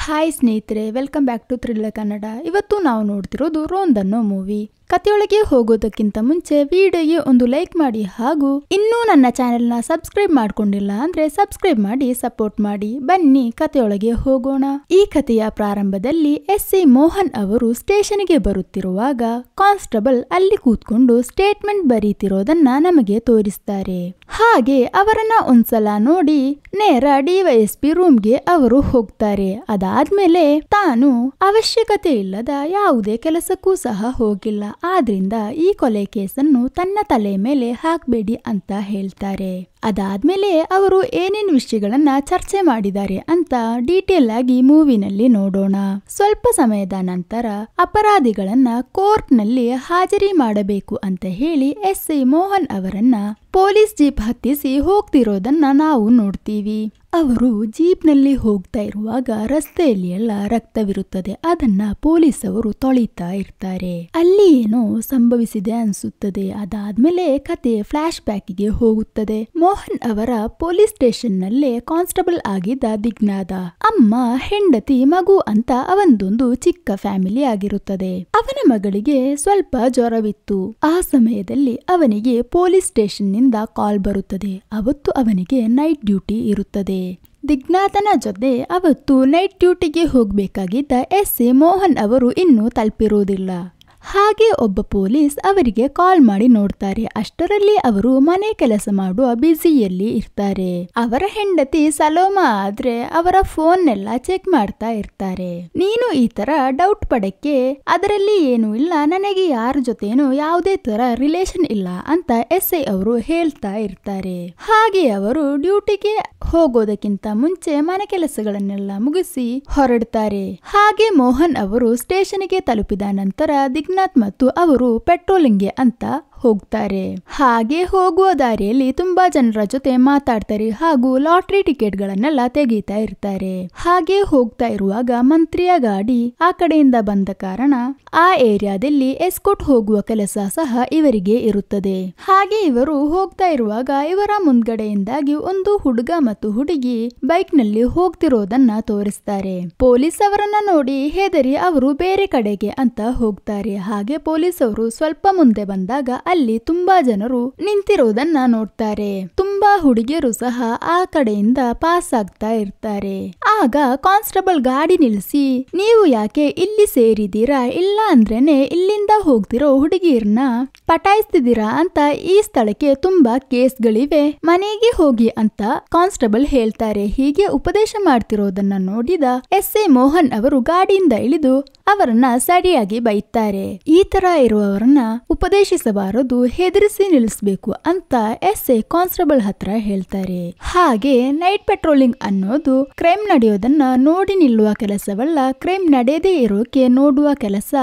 Hi ಸ್ನೇಹಿತರೆ, welcome back to thriller Kannada. ಇವತ್ತು ನಾವು ನೋಡ್ತಿರೋದು ರೋಂದನ್ನೋ ಮೂವಿ. ಕಥೆಯೊಳಗೆ ಹೋಗೋದಕ್ಕಿಂತ ಮುಂಚೆ ವಿಡಿಯೋಗೆ ಒಂದು ಲೈಕ್ ಮಾಡಿ ಹಾಗೂ ಇನ್ನೂ ನನ್ನ ಚಾನೆಲ್ನ ಸಬ್ಸ್ಕ್ರೈಬ್ ಮಾಡ್ಕೊಂಡಿಲ್ಲ ಅಂದ್ರೆ ಸಬ್ಸ್ಕ್ರೈಬ್ ಮಾಡಿ ಸಪೋರ್ಟ್ ಮಾಡಿ. ಬನ್ನಿ ಕಥೆಯೊಳಗೆ ಹೋಗೋಣ. ಈ ಕಥೆಯ ಪ್ರಾರಂಭದಲ್ಲಿ ಎಸ್.ಎ. ಮೋಹನ್ ಅವರು ಸ್ಟೇಷನ್ಗೆ ಬರುತ್ತಿರುವಾಗ ಕಾನ್ಸ್ಟೇಬಲ್ ಅಲ್ಲಿ ಕೂತ್ಕೊಂಡು ಸ್ಟೇಟ್ಮೆಂಟ್ ಬರೀತಿರೋದನ್ನ ನಮಗೆ ತೋರಿಸ್ತಾರೆ. ಹಾಗೆ ಅವರನ್ನ ಒಂದ್ಸಲ ನೋಡಿ ನೇರ ಡಿವೈಎಸ್ಪಿ ರೂಮ್ಗೆ ಅವರು ಹೋಗ್ತಾರೆ. ಅದಾದ್ಮೇಲೆ ತಾನು ಅವಶ್ಯಕತೆ ಇಲ್ಲದ ಯಾವುದೇ ಕೆಲಸಕ್ಕೂ ಸಹ ಹೋಗಿಲ್ಲ, ಆದ್ರಿಂದ ಈ ಕೊಲೆ ಕೇಸನ್ನು ತನ್ನ ತಲೆ ಮೇಲೆ ಹಾಕ್ಬೇಡಿ ಅಂತ ಹೇಳ್ತಾರೆ. ಅದಾದ್ಮೇಲೆ ಅವರು ಏನೇನ್ ವಿಷಯಗಳನ್ನ ಚರ್ಚೆ ಮಾಡಿದ್ದಾರೆ ಅಂತ ಡೀಟೇಲ್ ಆಗಿ ಮೂವಿನಲ್ಲಿ ನೋಡೋಣ. ಸ್ವಲ್ಪ ಸಮಯದ ನಂತರ ಅಪರಾಧಿಗಳನ್ನ ಕೋರ್ಟ್ ನಲ್ಲಿ ಹಾಜರಿ ಮಾಡಬೇಕು ಅಂತ ಹೇಳಿ ಎಸ್.ಎ. ಮೋಹನ್ ಅವರನ್ನ ಪೊಲೀಸ್ ಜೀಪ್ ಹತ್ತಿಸಿ ಹೋಗ್ತಿರೋದನ್ನ ನಾವು ನೋಡ್ತೀವಿ. ಅವರು ಜೀಪ್ ನಲ್ಲಿ ಹೋಗ್ತಾ ಇರುವಾಗ ರಸ್ತೆಯಲ್ಲಿ ಎಲ್ಲ ರಕ್ತವಿರುತ್ತದೆ. ಅದನ್ನ ಪೊಲೀಸ್ ಅವರು ತೊಳಿತಾ ಇರ್ತಾರೆ. ಅಲ್ಲಿ ಏನೋ ಸಂಭವಿಸಿದೆ ಅನ್ಸುತ್ತದೆ. ಅದಾದ್ಮೇಲೆ ಕತೆ ಫ್ಲಾಶ್ ಬ್ಯಾಕ್ಗೆ ಹೋಗುತ್ತದೆ. ಮೋಹನ್ ಅವರ ಪೊಲೀಸ್ ಸ್ಟೇಷನ್ ನಲ್ಲೇ ಕಾನ್ಸ್ಟೇಬಲ್ ಆಗಿದ್ದ ದಿಗ್ನಾದ ಅಮ್ಮ, ಹೆಂಡತಿ, ಮಗು ಅಂತ ಅವನದೊಂದು ಚಿಕ್ಕ ಫ್ಯಾಮಿಲಿ ಆಗಿರುತ್ತದೆ. ಅವನ ಮಗಳಿಗೆ ಸ್ವಲ್ಪ ಜ್ವರವಿತ್ತು. ಆ ಸಮಯದಲ್ಲಿ ಅವನಿಗೆ ಪೊಲೀಸ್ ಸ್ಟೇಷನ್ ನಿಂದ ಕಾಲ್ ಬರುತ್ತದೆ. ಅವತ್ತು ಅವನಿಗೆ ನೈಟ್ ಡ್ಯೂಟಿ ಇರುತ್ತದೆ. ದಿಗ್ನಾಥನ ಜೊತೆ ಅವತ್ತು ನೈಟ್ ಡ್ಯೂಟಿಗೆ ಹೋಗಬೇಕಾಗಿದ್ದ ಎಸ್.ಎ. ಮೋಹನ್ ಅವರು ಇನ್ನೂ ತಲುಪಿರುವುದಿಲ್ಲ. ಹಾಗೆ ಒಬ್ಬ ಪೊಲೀಸ್ ಅವರಿಗೆ ಕಾಲ್ ಮಾಡಿ ನೋಡ್ತಾರೆ. ಅಷ್ಟರಲ್ಲಿ ಅವರು ಮನೆ ಕೆಲಸ ಮಾಡುವ ಬ್ಯುಸಿಯಲ್ಲಿ ಇರ್ತಾರೆ. ಅವರ ಹೆಂಡತಿ ಸಲೋಮಾ ಆದ್ರೆ ಅವರ ಫೋನ್ ಎಲ್ಲ ಚೆಕ್ ಮಾಡ್ತಾ ಇರ್ತಾರೆ. ನೀನು ಈ ತರ ಡೌಟ್ ಪಡಕ್ಕೆ ಅದರಲ್ಲಿ ಏನು ಇಲ್ಲ, ನನಗೆ ಯಾರ ಜೊತೆನೂ ಯಾವುದೇ ತರ ರಿಲೇಷನ್ ಇಲ್ಲ ಅಂತ ಎಸ್.ಐ. ಅವರು ಹೇಳ್ತಾ ಇರ್ತಾರೆ. ಹಾಗೆ ಅವರು ಡ್ಯೂಟಿಗೆ ಹೋಗೋದಕ್ಕಿಂತ ಮುಂಚೆ ಮನೆ ಕೆಲಸಗಳನ್ನೆಲ್ಲ ಮುಗಿಸಿ ಹೊರಡ್ತಾರೆ. ಹಾಗೆ ಮೋಹನ್ ಅವರು ಸ್ಟೇಷನ್ಗೆ ತಲುಪಿದ ನಂತರ ದಿಗ್ನಾಥ್ ಮತ್ತು ಅವರು ಪೆಟ್ರೋಲಿಂಗ್ಗೆ ಅಂತ ಹೋಗ್ತಾರೆ. ಹಾಗೆ ಹೋಗುವ ದಾರಿಯಲ್ಲಿ ತುಂಬಾ ಜನರ ಜೊತೆ ಮಾತಾಡ್ತಾರೆ ಹಾಗೂ ಲಾಟ್ರಿ ಟಿಕೆಟ್ ಗಳನ್ನೆಲ್ಲ ತೆಗೀತಾ ಇರ್ತಾರೆ. ಹಾಗೆ ಹೋಗ್ತಾ ಇರುವಾಗ ಮಂತ್ರಿಯ ಗಾಡಿ ಆ ಕಡೆಯಿಂದ ಬಂದ ಕಾರಣ ಆ ಏರಿಯಾದಲ್ಲಿ ಎಸ್ಕೋಟ್ ಹೋಗುವ ಕೆಲಸ ಸಹ ಇವರಿಗೆ ಇರುತ್ತದೆ. ಹಾಗೆ ಇವರು ಹೋಗ್ತಾ ಇರುವಾಗ ಇವರ ಮುಂದ್ಗಡೆಯಿಂದಾಗಿ ಒಂದು ಹುಡುಗ ಮತ್ತು ಹುಡುಗಿ ಬೈಕ್ ನಲ್ಲಿ ಹೋಗ್ತಿರೋದನ್ನ ತೋರಿಸ್ತಾರೆ. ಪೊಲೀಸ್ ಅವರನ್ನ ನೋಡಿ ಹೆದರಿ ಅವರು ಬೇರೆ ಕಡೆಗೆ ಅಂತ ಹೋಗ್ತಾರೆ. ಹಾಗೆ ಪೊಲೀಸ್ ಅವರು ಸ್ವಲ್ಪ ಮುಂದೆ ಬಂದಾಗ ಅಲ್ಲಿ ತುಂಬಾ ಜನರು ನಿಂತಿರೋದನ್ನ ನೋಡ್ತಾರೆ. ತುಂಬಾ ಹುಡುಗಿಯರು ಸಹ ಆ ಕಡೆಯಿಂದ ಪಾಸ್ ಆಗ್ತಾ ಇರ್ತಾರೆ. ಆಗ ಕಾನ್ಸ್ಟೇಬಲ್ ಗಾಡಿ ನಿಲ್ಲಿಸಿ, ನೀವು ಯಾಕೆ ಇಲ್ಲಿ ಸೇರಿದೀರಾ, ಇಲ್ಲ ಅಂದ್ರೇನೆ ಇಲ್ಲಿಂದ ಹೋಗ್ತಿರೋ ಹುಡುಗಿಯರನ್ನ ಪಟಾಯಿಸ್ತಿದ್ದೀರಾ ಅಂತ ಈ ಸ್ಥಳಕ್ಕೆ ತುಂಬಾ ಕೇಸ್ಗಳಿವೆ, ಮನೆಗೆ ಹೋಗಿ ಅಂತ ಕಾನ್ಸ್ಟೇಬಲ್ ಹೇಳ್ತಾರೆ. ಹೀಗೆ ಉಪದೇಶ ಮಾಡ್ತಿರೋದನ್ನ ನೋಡಿದ ಎಸ್.ಎ. ಮೋಹನ್ ಅವರು ಗಾಡಿಯಿಂದ ಇಳಿದು ಅವರನ್ನ ಸರಿಯಾಗಿ ಬೈತಾರೆ. ಈ ತರ ಇರುವವರನ್ನ ಉಪದೇಶಿಸಬಾರದು, ಹೆದರಿಸಿ ನಿಲ್ಲಿಸಬೇಕು ಅಂತ ಎಸ್.ಎ. ಕಾನ್ಸ್ಟೇಬಲ್ ಹತ್ರ ಹೇಳ್ತಾರೆ. ಹಾಗೆ ನೈಟ್ ಪೆಟ್ರೋಲಿಂಗ್ ಅನ್ನೋದು ಕ್ರೈಮ್ ನಡೆಯೋದನ್ನ ನೋಡಿ ನಿಲ್ಲುವ ಕೆಲಸವಲ್ಲ, ಕ್ರೈಮ್ ನಡೆಯದೇ ಇರೋಕೆ ನೋಡುವ ಕೆಲಸ.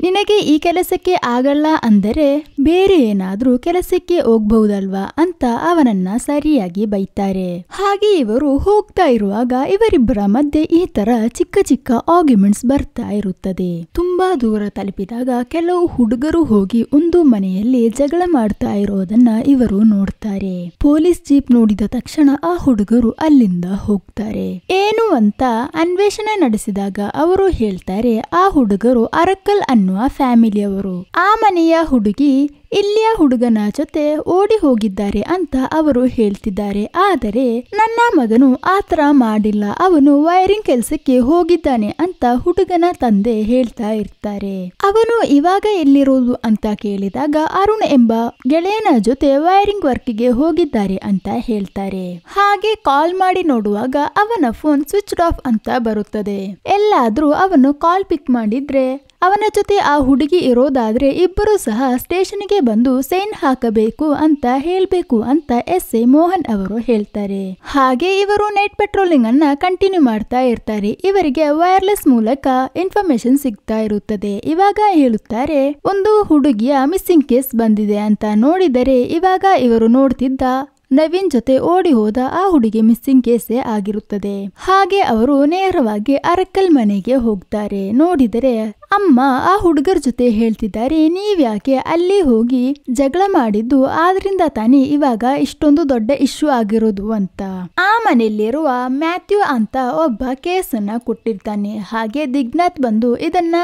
ನಿನಗೆ ಈ ಕೆಲಸಕ್ಕೆ ಆಗಲ್ಲ ಅಂದರೆ ಬೇರೆ ಏನಾದ್ರೂ ಕೆಲಸಕ್ಕೆ ಹೋಗ್ಬಹುದಲ್ವಾ ಅಂತ ಅವನನ್ನ ಸರಿಯಾಗಿ ಬೈತಾರೆ. ಹಾಗೆ ಇವರು ಹೋಗ್ತಾ ಇರುವಾಗ ಇವರಿಬ್ಬರ ಮಧ್ಯೆ ಈ ತರ ಚಿಕ್ಕ ಚಿಕ್ಕ ಆರ್ಗ್ಯುಮೆಂಟ್ಸ್ ಬರ್ತಾ ಇರುತ್ತದೆ. ತುಂಬಾ ದೂರ ತಲುಪಿದಾಗ ಕೆಲವು ಹುಡುಗರು ಹೋಗಿ ಒಂದು ಮನೆಯಲ್ಲಿ ಜಗಳ ಮಾಡ್ತಾ ಇರೋದನ್ನ ಇವರು ನೋಡ್ತಾರೆ. ಪೊಲೀಸ್ ಜೀಪ್ ನೋಡಿದ ತಕ್ಷಣ ಆ ಹುಡುಗರು ಅಲ್ಲಿಂದ ಹೋಗ್ತಾರೆ. ಏನು ಅಂತ ಅನ್ವೇಷಣೆ ನಡೆಸಿದಾಗ ಅವರು ಹೇಳ್ತಾರೆ, ಆ ಹುಡುಗರು ಅರಕಲ್ ಅನ್ನುವ ಫ್ಯಾಮಿಲಿಯವರು. ಆ ಮನೆಯ ಹುಡುಗಿ ಇಲ್ಲಿಯ ಹುಡುಗನ ಜೊತೆ ಓಡಿ ಹೋಗಿದ್ದಾರೆ ಅಂತ ಅವರು ಹೇಳ್ತಿದ್ದಾರೆ. ಆದರೆ ನನ್ನ ಮಗನು ಆತರ ಮಾಡಿಲ್ಲ, ಅವನು ವೈರಿಂಗ್ ಕೆಲಸಕ್ಕೆ ಹೋಗಿದ್ದಾನೆ ಅಂತ ಹುಡುಗನ ತಂದೆ ಹೇಳ್ತಾ ಇರ್ತಾರೆ. ಅವನು ಇವಾಗ ಎಲ್ಲಿರೋದು ಅಂತ ಕೇಳಿದಾಗ ಅರುಣ್ ಎಂಬ ಗೆಳೆಯನ ಜೊತೆ ವೈರಿಂಗ್ ವರ್ಕ್ಗೆ ಹೋಗಿದ್ದಾರೆ ಅಂತ ಹೇಳ್ತಾರೆ. ಹಾಗೆ ಕಾಲ್ ಮಾಡಿ ನೋಡುವಾಗ ಅವನ ಫೋನ್ ಸ್ವಿಚ್ ಆಫ್ ಅಂತ ಬರುತ್ತದೆ. ಎಲ್ಲಾದ್ರೂ ಅವನು ಕಾಲ್ ಪಿಕ್ ಮಾಡಿದ್ರೆ ಅವನ ಜೊತೆ ಆ ಹುಡುಗಿ ಇರೋದಾದ್ರೆ ಇಬ್ಬರು ಸಹ ಸ್ಟೇಷನ್ಗೆ ಬಂದು ಸೈನ್ ಹಾಕಬೇಕು ಅಂತ ಹೇಳ್ಬೇಕು ಅಂತ ಎಸ್.ಎ. ಮೋಹನ್ ಅವರು ಹೇಳ್ತಾರೆ. ಹಾಗೆ ಇವರು ನೈಟ್ ಪೆಟ್ರೋಲಿಂಗ್ ಅನ್ನ ಕಂಟಿನ್ಯೂ ಮಾಡ್ತಾ ಇರ್ತಾರೆ. ಇವರಿಗೆ ವೈರ್ಲೆಸ್ ಮೂಲಕ ಇನ್ಫಾರ್ಮೇಶನ್ ಸಿಗ್ತಾ ಇರುತ್ತದೆ. ಇವಾಗ ಹೇಳುತ್ತಾರೆ, ಒಂದು ಹುಡುಗಿಯ ಮಿಸ್ಸಿಂಗ್ ಕೇಸ್ ಬಂದಿದೆ ಅಂತ. ನೋಡಿದರೆ ಇವಾಗ ಇವರು ನೋಡ್ತಿದ್ದ ನವೀನ್ ಜೊತೆ ಓಡಿ ಹೋದ ಆ ಹುಡುಗಿ ಮಿಸ್ಸಿಂಗ್ ಕೇಸೇ ಆಗಿರುತ್ತದೆ. ಹಾಗೆ ಅವರು ನೇರವಾಗಿ ಅರಕಲ್ ಮನೆಗೆ ಹೋಗ್ತಾರೆ. ನೋಡಿದರೆ ಅಮ್ಮ ಆ ಹುಡುಗರ ಜೊತೆ ಹೇಳ್ತಿದ್ದಾರೆ, ನೀವ್ಯಾಕೆ ಅಲ್ಲಿ ಹೋಗಿ ಜಗಳ ಮಾಡಿದ್ದು, ಆದ್ರಿಂದ ತಾನೇ ಇವಾಗ ಇಷ್ಟೊಂದು ದೊಡ್ಡ ಇಶ್ಯೂ ಆಗಿರೋದು ಅಂತ. ಆ ಮನೆಯಲ್ಲಿರುವ ಮ್ಯಾಥ್ಯೂ ಅಂತ ಒಬ್ಬ ಕೇಸನ್ನ ಕೊಟ್ಟಿರ್ತಾನೆ. ಹಾಗೆ ದಿಗ್ನಾಥ್ ಬಂದು ಇದನ್ನ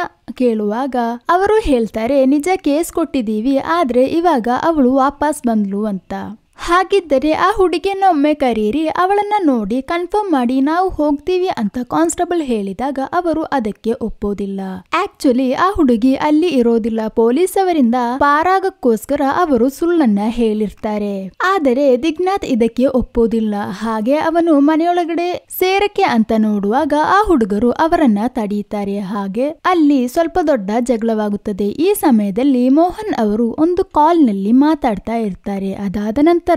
ಕೇಳುವಾಗ ಅವರು ಹೇಳ್ತಾರೆ, ನಿಜ ಕೇಸ್ ಕೊಟ್ಟಿದೀವಿ, ಆದ್ರೆ ಇವಾಗ ಅವಳು ವಾಪಸ್ ಬಂದ್ಲು ಅಂತ. ಹಾಗಿದ್ದರೆ ಆ ಹುಡುಗಿಯನ್ನ ಒಮ್ಮೆ ಕರೀರಿ, ಅವಳನ್ನ ನೋಡಿ ಕನ್ಫರ್ಮ್ ಮಾಡಿ ನಾವು ಹೋಗ್ತೀವಿ ಅಂತ ಕಾನ್ಸ್ಟೇಬಲ್ ಹೇಳಿದಾಗ ಅವರು ಅದಕ್ಕೆ ಒಪ್ಪೋದಿಲ್ಲ. ಆಕ್ಚುಲಿ ಆ ಹುಡುಗಿ ಅಲ್ಲಿ ಇರೋದಿಲ್ಲ, ಪೊಲೀಸ್ ಅವರಿಂದ ಪಾರಾಗಕ್ಕೋಸ್ಕರ ಅವರು ಸುಳ್ಳನ್ನ ಹೇಳಿರ್ತಾರೆ. ಆದರೆ ದಿಗ್ನಾಥ್ ಇದಕ್ಕೆ ಒಪ್ಪೋದಿಲ್ಲ. ಹಾಗೆ ಅವನು ಮನೆಯೊಳಗಡೆ ಸೇರಕ್ಕೆ ಅಂತ ನೋಡುವಾಗ ಆ ಹುಡುಗರು ಅವರನ್ನ ತಡೀತಾರೆ. ಹಾಗೆ ಅಲ್ಲಿ ಸ್ವಲ್ಪ ದೊಡ್ಡ ಜಗಳವಾಗುತ್ತದೆ. ಈ ಸಮಯದಲ್ಲಿ ಮೋಹನ್ ಅವರು ಒಂದು ಕಾಲ್ ನಲ್ಲಿ ಮಾತಾಡ್ತಾ ಇರ್ತಾರೆ. ಅದಾದ ನಂತರ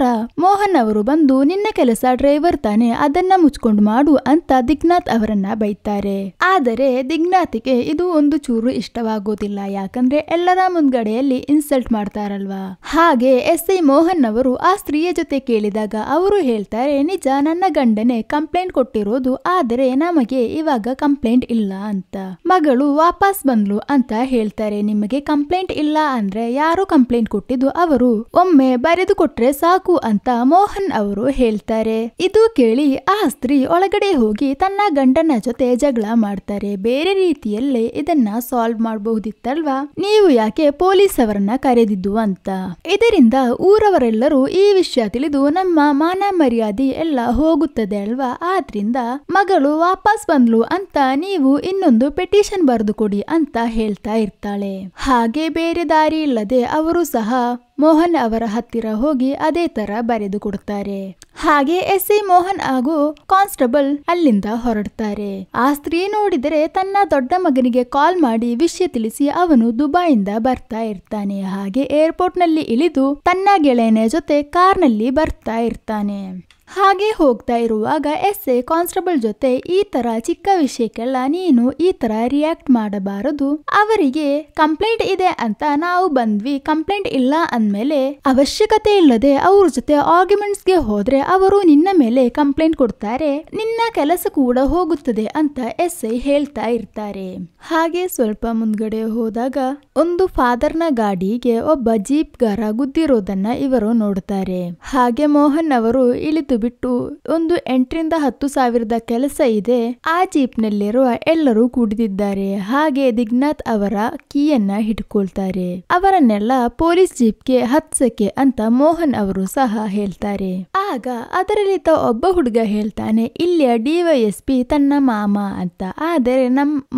ಮೋಹನ್ ಅವರು ಬಂದು, ನಿನ್ನ ಕೆಲಸ ಡ್ರೈವರ್ ತಾನೆ, ಅದನ್ನ ಮುಚ್ಕೊಂಡು ಮಾಡು ಅಂತ ದಿಗ್ನಾಥ್ ಅವರನ್ನ ಬೈತಾರೆ. ಆದರೆ ದಿಗ್ನಾಥ್ಗೆ ಇದು ಒಂದು ಚೂರು ಇಷ್ಟವಾಗೋದಿಲ್ಲ, ಯಾಕಂದ್ರೆ ಎಲ್ಲರ ಮುಂದ್ಗಡೆಯಲ್ಲಿ ಇನ್ಸಲ್ಟ್ ಮಾಡ್ತಾರಲ್ವಾ. ಹಾಗೆ SI ಮೋಹನ್ ಅವರು ಆ ಸ್ತ್ರೀಯ ಜೊತೆ ಕೇಳಿದಾಗ ಅವರು ಹೇಳ್ತಾರೆ, ನಿಜ ನನ್ನ ಗಂಡನೇ ಕಂಪ್ಲೇಂಟ್ ಕೊಟ್ಟಿರೋದು, ಆದರೆ ನಮಗೆ ಇವಾಗ ಕಂಪ್ಲೇಂಟ್ ಇಲ್ಲ ಅಂತ. ಮಗಳು ವಾಪಸ್ ಬಂದ್ಲು ಅಂತ ಹೇಳ್ತಾರೆ. ನಿಮಗೆ ಕಂಪ್ಲೇಂಟ್ ಇಲ್ಲ ಅಂದ್ರೆ ಯಾರು ಕಂಪ್ಲೇಂಟ್ ಕೊಟ್ಟಿದ್ದು, ಅವರು ಒಮ್ಮೆ ಬರೆದು ಕೊಟ್ರೆ ಸಾಕು ಅಂತ ಮೋಹನ್ ಅವರು ಹೇಳ್ತಾರೆ. ಇದು ಕೇಳಿ ಆ ಸ್ತ್ರೀ ಒಳಗಡೆ ಹೋಗಿ ತನ್ನ ಗಂಡನ ಜೊತೆ ಜಗಳ ಮಾಡ್ತಾರೆ. ಬೇರೆ ರೀತಿಯಲ್ಲೇ ಇದನ್ನ ಸಾಲ್ವ್ ಮಾಡಬಹುದಿತ್ತಲ್ವಾ, ನೀವು ಯಾಕೆ ಪೊಲೀಸ್ ಅವರನ್ನ ಕರೆದಿದ್ದು ಅಂತ. ಇದರಿಂದ ಊರವರೆಲ್ಲರೂ ಈ ವಿಷಯ ತಿಳಿದು ನಮ್ಮ ಮಾನ ಮರ್ಯಾದೆ ಎಲ್ಲ ಹೋಗುತ್ತದೆ ಅಲ್ವಾ, ಆದ್ರಿಂದ ಮಗಳು ವಾಪಸ್ ಬಂದ್ಲು ಅಂತ ನೀವು ಇನ್ನೊಂದು ಪೆಟಿಷನ್ ಬರೆದು ಕೊಡಿ ಅಂತ ಹೇಳ್ತಾ ಇರ್ತಾಳೆ. ಹಾಗೆ ಬೇರೆ ದಾರಿ ಇಲ್ಲದೆ ಅವರು ಸಹ ಮೋಹನ್ ಅವರ ಹತ್ತಿರ ಹೋಗಿ ಅದೇ ತರ ಬರೆದು ಕೊಡ್ತಾರೆ. ಹಾಗೆ SI ಮೋಹನ್ ಹಾಗೂ ಕಾನ್ಸ್ಟೇಬಲ್ ಅಲ್ಲಿಂದ ಹೊರಡ್ತಾರೆ. ಆ ಸ್ತ್ರೀ ನೋಡಿದರೆ ತನ್ನ ದೊಡ್ಡ ಮಗನಿಗೆ ಕಾಲ್ ಮಾಡಿ ವಿಷಯ ತಿಳಿಸಿ ಅವನು ದುಬೈಯಿಂದ ಬರ್ತಾ ಇರ್ತಾನೆ. ಹಾಗೆ ಏರ್ಪೋರ್ಟ್ ನಲ್ಲಿ ಇಳಿದು ತನ್ನ ಗೆಳೆಯನ ಜೊತೆ ಕಾರ್ನಲ್ಲಿ ಬರ್ತಾ ಇರ್ತಾನೆ. ಹಾಗೆ ಹೋಗ್ತಾ ಇರುವಾಗ SI ಕಾನ್ಸ್ಟೇಬಲ್ ಜೊತೆ, ಈ ತರ ಚಿಕ್ಕ ವಿಷಯಕ್ಕೆಲ್ಲ ನೀನು ಈ ತರ ರಿಯಾಕ್ಟ್ ಮಾಡಬಾರದು, ಅವರಿಗೆ ಕಂಪ್ಲೇಂಟ್ ಇದೆ ಅಂತ ನಾವು ಬಂದ್ವಿ, ಕಂಪ್ಲೇಂಟ್ ಇಲ್ಲ ಅಂದ್ಮೇಲೆ ಅವಶ್ಯಕತೆ ಇಲ್ಲದೆ ಅವ್ರ ಜೊತೆ ಆರ್ಗ್ಯುಮೆಂಟ್ಸ್ ಗೆ ಹೋದ್ರೆ ಅವರು ನಿನ್ನ ಮೇಲೆ ಕಂಪ್ಲೇಂಟ್ ಕೊಡ್ತಾರೆ, ನಿನ್ನ ಕೆಲಸ ಕೂಡ ಹೋಗುತ್ತದೆ ಅಂತ SI ಹೇಳ್ತಾ ಇರ್ತಾರೆ. ಹಾಗೆ ಸ್ವಲ್ಪ ಮುಂದ್ಗಡೆ ಹೋದಾಗ ಒಂದು ಫಾದರ್ನ ಗಾಡಿಗೆ ಒಬ್ಬ ಜೀಪ್ ಗಾರ ಗುದ್ದಿರೋದನ್ನ ಇವರು ನೋಡ್ತಾರೆ. ಹಾಗೆ ಮೋಹನ್ ಅವರು ಇಳಿದು ಬಿಟ್ಟು, ಒಂದು 8,000 to 10,000 ಕೆಲಸ ಇದೆ, ಆ ಜೀಪ್ ನಲ್ಲಿರುವ ಎಲ್ಲರೂ ಕುಡಿದಿದ್ದಾರೆ. ಹಾಗೆ ದಿಗ್ನಾಥ್ ಅವರ ಕೀಯನ್ನ ಹಿಡ್ಕೊಳ್ತಾರೆ. ಅವರನ್ನೆಲ್ಲ ಪೊಲೀಸ್ ಜೀಪ್ಗೆ ಹತ್ಸಕ್ಕೆ ಅಂತ ಮೋಹನ್ ಅವರು ಸಹ ಹೇಳ್ತಾರೆ. ಆಗ ಅದರಲ್ಲಿದ್ದ ಒಬ್ಬ ಹುಡುಗ ಹೇಳ್ತಾನೆ, ಇಲ್ಲಿಯ DYSP ತನ್ನ ಮಾಮ ಅಂತ. ಆದರೆ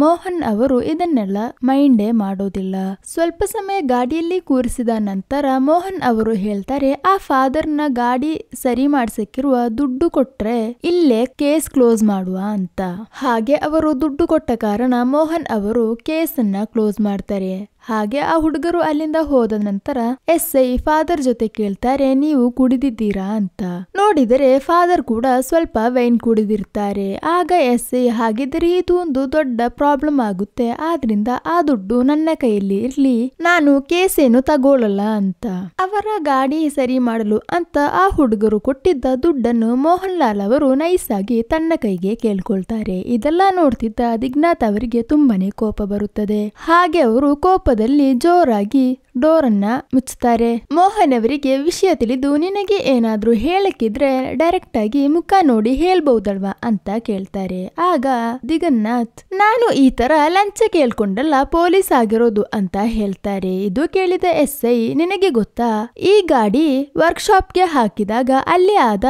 ಮೋಹನ್ ಅವರು ಇದನ್ನೆಲ್ಲ ಮೈಂಡೇ ಮಾಡೋದಿಲ್ಲ. ಸ್ವಲ್ಪ ಸಮಯ ಗಾಡಿಯಲ್ಲಿ ಕೂರಿಸಿದ ನಂತರ ಮೋಹನ್ ಅವರು ಹೇಳ್ತಾರೆ, ಆ ಫಾದರ್ನ ಗಾಡಿ ಸರಿ ಮಾಡ್ಸಕ್ಕಿರುವ ದುಡ್ಡು ಕೊಟ್ರೆ ಇಲ್ಲೇ ಕೇಸ್ ಕ್ಲೋಸ್ ಮಾಡುವ ಅಂತ. ಹಾಗೆ ಅವರು ದುಡ್ಡು ಕೊಟ್ಟ ಕಾರಣ ಮೋಹನ್ ಅವರು ಕೇಸನ್ನ ಕ್ಲೋಸ್ ಮಾಡ್ತಾರೆ. ಹಾಗೆ ಆ ಹುಡುಗರು ಅಲ್ಲಿಂದ ಹೋದ ನಂತರ SI ಫಾದರ್ ಜೊತೆ ಕೇಳ್ತಾರೆ, ನೀವು ಕುಡಿದಿದ್ದೀರಾ ಅಂತ. ನೋಡಿದರೆ ಫಾದರ್ ಕೂಡ ಸ್ವಲ್ಪ ವೈನ್ ಕುಡಿದಿರ್ತಾರೆ. ಆಗ SI, ಹಾಗಿದ್ರೆ ಇದು ಒಂದು ದೊಡ್ಡ ಪ್ರಾಬ್ಲಮ್ ಆಗುತ್ತೆ, ಆದ್ರಿಂದ ಆ ದುಡ್ಡು ನನ್ನ ಕೈಯಲ್ಲಿ ಇರ್ಲಿ, ನಾನು ಕೇಸ್ ಏನು ತಗೊಳ್ಳಲ್ಲ ಅಂತ. ಅವರ ಗಾಡಿ ಸರಿ ಮಾಡಲು ಅಂತ ಆ ಹುಡುಗರು ಕೊಟ್ಟಿದ್ದ ದುಡ್ಡನ್ನು ಮೋಹನ್ ಲಾಲ್ ಅವರು ನೈಸ್ ಆಗಿ ತನ್ನ ಕೈಗೆ ಕೇಳ್ಕೊಳ್ತಾರೆ. ಇದೆಲ್ಲ ನೋಡ್ತಿದ್ದ ದಿಗ್ನಾಥ್ ಅವರಿಗೆ ತುಂಬಾನೇ ಕೋಪ ಬರುತ್ತದೆ. ಹಾಗೆ ಅವರು ಕೋಪದಲ್ಲಿ ಜೋರಾಗಿ ಡೋರನ್ನ ಮುಚ್ಚುತ್ತಾರೆ. ಮೋಹನ್ ಅವರಿಗೆ ವಿಷಯ ತಿಳಿದು, ನಿನಗೆ ಏನಾದ್ರೂ ಹೇಳಕ್ಕಿದ್ರೆ ಡೈರೆಕ್ಟ್ ಆಗಿ ಮುಖ ನೋಡಿ ಹೇಳ್ಬಹುದಲ್ವಾ ಅಂತ ಕೇಳ್ತಾರೆ. ಆಗ ದಿಗನ್ನಾಥ್, ನಾನು ಈ ತರ ಲಂಚ ಕೇಳ್ಕೊಂಡಲ್ಲ ಪೊಲೀಸ್ ಆಗಿರೋದು ಅಂತ ಹೇಳ್ತಾರೆ. ಇದು ಕೇಳಿದ SI, ನಿನಗೆ ಗೊತ್ತಾ, ಈ ಗಾಡಿ ವರ್ಕ್ಶಾಪ್ಗೆ ಹಾಕಿದಾಗ ಅಲ್ಲಿ ಆದ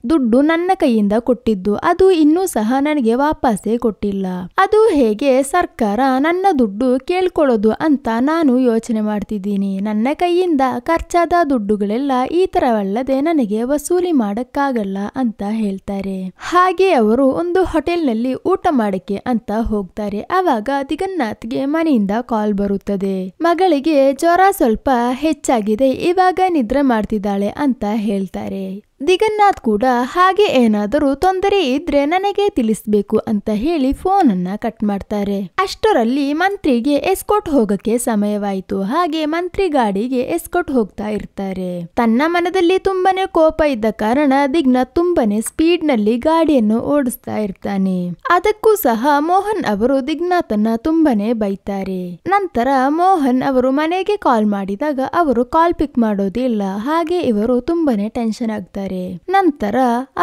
ದುಡ್ಡು ನನ್ನ ಕೈಯಿಂದ ಕೊಟ್ಟಿದ್ದು, ಅದು ಇನ್ನೂ ಸಹ ನನಗೆ ವಾಪಸ್ಸೇ ಕೊಟ್ಟಿಲ್ಲ. ಅದು ಹೇಗೆ ಸರ್ಕಾರ ನನ್ನ ದುಡ್ಡು ಕೇಳ್ಕೊಳ್ಳೋದು ಅಂತ ನಾನು ಯೋಚನೆ ಮಾಡ್ತಿದ್ದೀನಿ. ನನ್ನ ಕೈಯಿಂದ ಖರ್ಚಾದ ದುಡ್ಡುಗಳೆಲ್ಲ ಈ ತರವಲ್ಲದೆ ನನಗೆ ವಸೂಲಿ ಮಾಡಕ್ಕಾಗಲ್ಲ ಅಂತ ಹೇಳ್ತಾರೆ. ಹಾಗೆ ಅವರು ಒಂದು ಹೋಟೆಲ್ ನಲ್ಲಿ ಊಟ ಮಾಡಕ್ಕೆ ಅಂತ ಹೋಗ್ತಾರೆ. ಅವಾಗ ದಿಗನ್ನಾಥ್ಗೆ ಮನೆಯಿಂದ ಕಾಲ್ ಬರುತ್ತದೆ. ಮಗಳಿಗೆ ಜ್ವರ ಸ್ವಲ್ಪ ಹೆಚ್ಚಾಗಿದೆ, ಇವಾಗ ನಿದ್ರೆ ಮಾಡ್ತಿದ್ದಾಳೆ ಅಂತ ಹೇಳ್ತಾರೆ. ದಿಗನ್ನಾಥ್ ಕೂಡ ಹಾಗೆ ಏನಾದರೂ ತೊಂದರೆ ಇದ್ರೆ ನನಗೆ ತಿಳಿಸ್ಬೇಕು ಅಂತ ಹೇಳಿ ಫೋನ್ ಅನ್ನ ಕಟ್ ಮಾಡ್ತಾರೆ. ಅಷ್ಟರಲ್ಲಿ ಮಂತ್ರಿಗೆ ಎಸ್ಕೋಟ್ ಹೋಗಕ್ಕೆ ಸಮಯವಾಯಿತು. ಹಾಗೆ ಮಂತ್ರಿ ಗಾಡಿಗೆ ಎಸ್ಕೋಟ್ ಹೋಗ್ತಾ ಇರ್ತಾರೆ. ತನ್ನ ಮನದಲ್ಲಿ ತುಂಬಾನೇ ಕೋಪ ಇದ್ದ ಕಾರಣ ದಿಗ್ನಾಥ್ ತುಂಬಾನೇ ಸ್ಪೀಡ್ ನಲ್ಲಿ ಗಾಡಿಯನ್ನು ಓಡಿಸ್ತಾ ಇರ್ತಾನೆ. ಅದಕ್ಕೂ ಸಹ ಮೋಹನ್ ಅವರು ದಿಗ್ನಾಥನ್ನ ತುಂಬಾನೇ ಬೈತಾರೆ. ನಂತರ ಮೋಹನ್ ಅವರು ಮನೆಗೆ ಕಾಲ್ ಮಾಡಿದಾಗ ಅವರು ಕಾಲ್ ಪಿಕ್ ಮಾಡೋದಿಲ್ಲ. ಹಾಗೆ ಇವರು ತುಂಬಾನೇ ಟೆನ್ಷನ್ ಆಗ್ತಾರೆ. ನಂತರ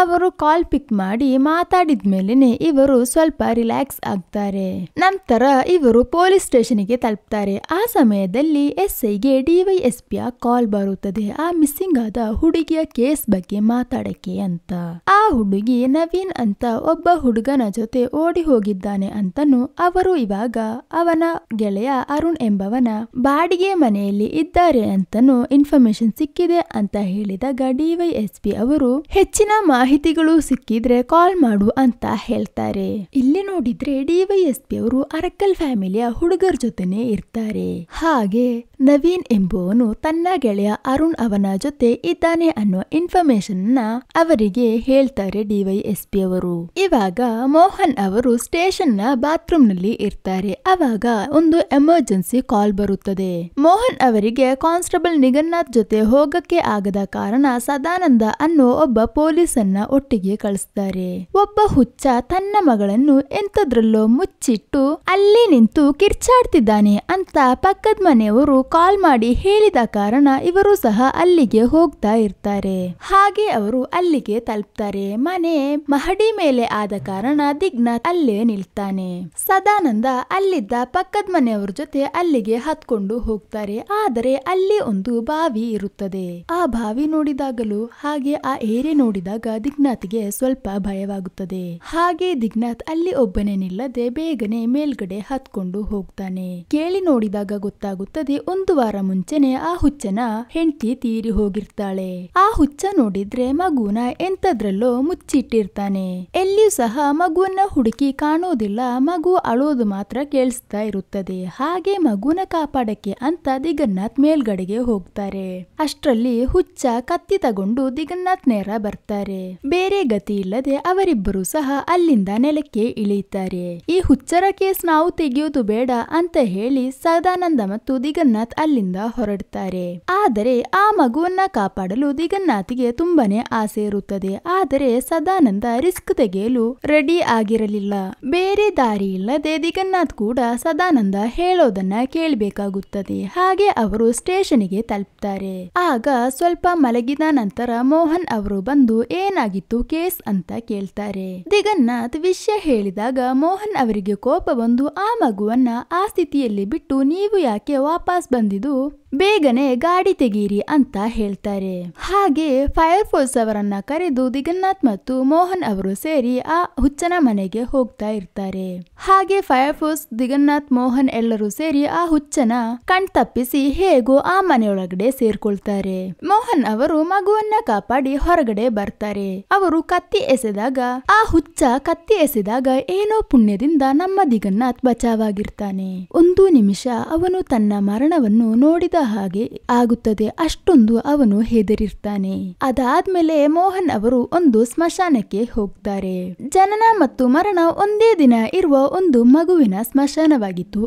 ಅವರು ಕಾಲ್ ಪಿಕ್ ಮಾಡಿ ಮಾತಾಡಿದ್ಮೇಲೆನೆ ಇವರು ಸ್ವಲ್ಪ ರಿಲ್ಯಾಕ್ಸ್ ಆಗ್ತಾರೆ. ನಂತರ ಇವರು ಪೊಲೀಸ್ ಸ್ಟೇಷನ್ಗೆ ತಲುಪ್ತಾರೆ. ಆ ಸಮಯದಲ್ಲಿ SIಗೆ DYSPಯ ಕಾಲ್ ಬರುತ್ತದೆ. ಆ ಮಿಸ್ಸಿಂಗ್ ಆದ ಹುಡುಗಿಯ ಕೇಸ್ ಬಗ್ಗೆ ಮಾತಾಡಕ್ಕೆ ಅಂತ. ಆ ಹುಡುಗಿ ನವೀನ್ ಅಂತ ಒಬ್ಬ ಹುಡುಗನ ಜೊತೆ ಓಡಿ ಹೋಗಿದ್ದಾನೆ ಅಂತನೂ ಅವರು ಇವಾಗ ಅವನ ಗೆಳೆಯ ಅರುಣ್ ಎಂಬವನ ಬಾಡಿಗೆ ಮನೆಯಲ್ಲಿ ಇದ್ದಾರೆ ಅಂತನೂ ಇನ್ಫಾರ್ಮೇಶನ್ ಸಿಕ್ಕಿದೆ ಅಂತ ಹೇಳಿದಾಗ DYSP ಅವರು ಹೆಚ್ಚಿನ ಮಾಹಿತಿಗಳು ಸಿಕ್ಕಿದ್ರೆ ಕಾಲ್ ಮಾಡು ಅಂತ ಹೇಳ್ತಾರೆ. ಇಲ್ಲಿ ನೋಡಿದ್ರೆ DYSP ಅವರು ಅರಕಲ್ ಫ್ಯಾಮಿಲಿಯ ಹುಡುಗರ ಜೊತೆನೆ ಇರ್ತಾರೆ. ಹಾಗೆ ನವೀನ್ ಎಂಬುವನು ತನ್ನ ಗೆಳೆಯ ಅರುಣ್ ಅವನ ಜೊತೆ ಇದ್ದಾನೆ ಅನ್ನೋ ಇನ್ಫಾರ್ಮೇಶನ್ ನ ಅವರಿಗೆ ಹೇಳ್ತಾರೆ DYSP ಅವರು. ಇವಾಗ ಮೋಹನ್ ಅವರು ಸ್ಟೇಷನ್ ನ ಬಾತ್ರೂಮ್ ನಲ್ಲಿ ಇರ್ತಾರೆ. ಅವಾಗ ಒಂದು ಎಮರ್ಜೆನ್ಸಿ ಕಾಲ್ ಬರುತ್ತದೆ. ಮೋಹನ್ ಅವರಿಗೆ ಕಾನ್ಸ್ಟೇಬಲ್ ನಿಗನ್ನಾಥ್ ಜೊತೆ ಹೋಗಕ್ಕೆ ಆಗದ ಕಾರಣ ಸದಾನಂದ ಅನ್ನೋ ಒಬ್ಬ ಪೊಲೀಸನ್ನ ಒಟ್ಟಿಗೆ ಕಳಿಸ್ತಾರೆ. ಒಬ್ಬ ಹುಚ್ಚ ತನ್ನ ಮಗಳನ್ನು ಎಂತದ್ರಲ್ಲೋ ಮುಚ್ಚಿಟ್ಟು ಅಲ್ಲಿ ನಿಂತು ಕಿರ್ಚಾಡ್ತಿದ್ದಾನೆ ಅಂತ ಪಕ್ಕದ ಮನೆಯವರು ಕಾಲ್ ಮಾಡಿ ಹೇಳಿದ ಕಾರಣ ಇವರು ಸಹ ಅಲ್ಲಿಗೆ ಹೋಗ್ತಾ ಇರ್ತಾರೆ. ಹಾಗೆ ಅವರು ಅಲ್ಲಿಗೆ ತಲುಪ್ತಾರೆ. ಮನೆ ಮಹಡಿ ಮೇಲೆ ಆದ ಕಾರಣ ದಿಗ್ನಾಥ್ ಅಲ್ಲೇ ನಿಲ್ತಾನೆ. ಸದಾನಂದ ಅಲ್ಲಿದ್ದ ಪಕ್ಕದ ಮನೆಯವ್ರ ಜೊತೆ ಅಲ್ಲಿಗೆ ಹತ್ಕೊಂಡು ಹೋಗ್ತಾರೆ. ಆದರೆ ಅಲ್ಲಿ ಒಂದು ಬಾವಿ ಇರುತ್ತದೆ. ಆ ಬಾವಿ ನೋಡಿದಾಗಲೂ ಹಾಗೆ ಆ ಏರಿಯಾ ನೋಡಿದಾಗ ದಿಗ್ನಾಥ್ಗೆ ಸ್ವಲ್ಪ ಭಯವಾಗುತ್ತದೆ. ಹಾಗೆ ದಿಗ್ನಾಥ್ ಅಲ್ಲಿ ಒಬ್ಬನೇ ನಿಲ್ಲದೆ ಬೇಗನೆ ಮೇಲ್ಗಡೆ ಹತ್ಕೊಂಡು ಹೋಗ್ತಾನೆ. ಕೇಳಿ ನೋಡಿದಾಗ ಗೊತ್ತಾಗುತ್ತದೆ ಒಂದು ವಾರ ಮುಂಚೆನೆ ಆ ಹುಚ್ಚನ ಹೆಂಡತಿ ತೀರಿ ಹೋಗಿರ್ತಾಳೆ. ಆ ಹುಚ್ಚ ನೋಡಿದ್ರೆ ಮಗುನ ಎಂತದ್ರಲ್ಲೋ ಮುಚ್ಚಿಟ್ಟಿರ್ತಾನೆ. ಎಲ್ಲಿಯೂ ಸಹ ಮಗುವನ್ನ ಹುಡುಕಿ ಕಾಣೋದಿಲ್ಲ. ಮಗು ಅಳೋದು ಮಾತ್ರ ಕೇಳಿಸ್ತಾ ಇರುತ್ತದೆ. ಹಾಗೆ ಮಗುನ ಕಾಪಾಡಕ್ಕೆ ಅಂತ ದಿಗನ್ನಾಥ್ ಮೇಲ್ಗಡೆಗೆ ಹೋಗ್ತಾರೆ. ಅಷ್ಟರಲ್ಲಿ ಹುಚ್ಚ ಕತ್ತಿ ತಗೊಂಡು ದಿಗನ್ನಾಥ್ ನೇರ ಬರ್ತಾರೆ. ಬೇರೆ ಗತಿ ಇಲ್ಲದೆ ಅವರಿಬ್ಬರು ಸಹ ಅಲ್ಲಿಂದ ನೆಲಕ್ಕೆ ಇಳಿಯುತ್ತಾರೆ. ಈ ಹುಚ್ಚರ ಕೇಸ್ ನಾವು ತೆಗೆಯೋದು ಬೇಡ ಅಂತ ಹೇಳಿ ಸದಾನಂದ ಮತ್ತು ದಿಗನ್ನಾಥ್ ಅಲ್ಲಿಂದ ಹೊರಡ್ತಾರೆ. ಆದರೆ ಆ ಮಗುವನ್ನ ಕಾಪಾಡಲು ದಿಗನ್ನಾಥ್ಗೆ ತುಂಬಾನೇ ಆಸೆ ಇರುತ್ತದೆ. ಆದರೆ ಸದಾನಂದ ರಿಸ್ಕ್ ತೆಗೆಯಲು ರೆಡಿ ಆಗಿರಲಿಲ್ಲ. ಬೇರೆ ದಾರಿ ಇಲ್ಲದೆ ದಿಗನ್ನಾಥ್ ಕೂಡ ಸದಾನಂದ ಹೇಳೋದನ್ನ ಕೇಳಬೇಕಾಗುತ್ತದೆ. ಹಾಗೆ ಅವರು ಸ್ಟೇಷನ್ಗೆ ತಲುಪ್ತಾರೆ. ಆಗ ಸ್ವಲ್ಪ ಮಲಗಿದ ನಂತರ ಮೋಹನ್ ಅವರು ಬಂದು ಏನಾಗಿತ್ತು ಕೇಸ್ ಅಂತ ಕೇಳ್ತಾರೆ. ದಿಗನ್ನಾಥ್ ವಿಷಯ ಹೇಳಿದಾಗ ಮೋಹನ್ ಅವರಿಗೆ ಕೋಪ ಬಂದು ಆ ಮಗುವನ್ನ ಆ ಸ್ಥಿತಿಯಲ್ಲಿ ಬಿಟ್ಟು ನೀವು ಯಾಕೆ ವಾಪಸ್ ಬಂದಿದ್ದು, ಬೇಗನೆ ಗಾಡಿ ತೆಗೀರಿ ಅಂತ ಹೇಳ್ತಾರೆ. ಹಾಗೆ ಫೈರ್ ಫೋರ್ಸ್ ಅವರನ್ನ ಕರೆದು ದಿಗನ್ನಾಥ್ ಮತ್ತು ಮೋಹನ್ ಅವರು ಸೇರಿ ಆ ಹುಚ್ಚನ ಮನೆಗೆ ಹೋಗ್ತಾ ಇರ್ತಾರೆ. ಹಾಗೆ ಫೈರ್ ಫೋರ್ಸ್, ದಿಗನ್ನಾಥ್, ಮೋಹನ್ ಎಲ್ಲರೂ ಸೇರಿ ಆ ಹುಚ್ಚನ ಕಣ್ ತಪ್ಪಿಸಿ ಹೇಗೋ ಆ ಮನೆಯೊಳಗಡೆ ಸೇರ್ಕೊಳ್ತಾರೆ. ಮೋಹನ್ ಅವರು ಮಗುವನ್ನ ಕಾಪಾಡಿ ಹೊರಗಡೆ ಬರ್ತಾರೆ. ಅವರು ಕತ್ತಿ ಎಸೆದಾಗ ಆ ಹುಚ್ಚ ಕತ್ತಿ ಎಸೆದಾಗ ಏನೋ ಪುಣ್ಯದಿಂದ ನಮ್ಮ ದಿಗನ್ನಾಥ್ ಬಚಾವಾಗಿರ್ತಾನೆ. ಒಂದು ನಿಮಿಷ ಅವನು ತನ್ನ ಮರಣವನ್ನು ನೋಡಿದ ಹಾಗೆ ಆಗುತ್ತದೆ. ಅಷ್ಟೊಂದು ಅವನು ಹೆದರಿರ್ತಾನೆ. ಅದಾದ್ಮೇಲೆ ಮೋಹನ್ ಅವರು ಒಂದು ಸ್ಮಶಾನಕ್ಕೆ ಹೋಗ್ತಾರೆ. ಜನನ ಮತ್ತು ಮರಣ ಒಂದೇ ದಿನ ಇರುವ ಒಂದು ಮಗುವಿನ ಸ್ಮಶಾನವಾಗಿತ್ತು.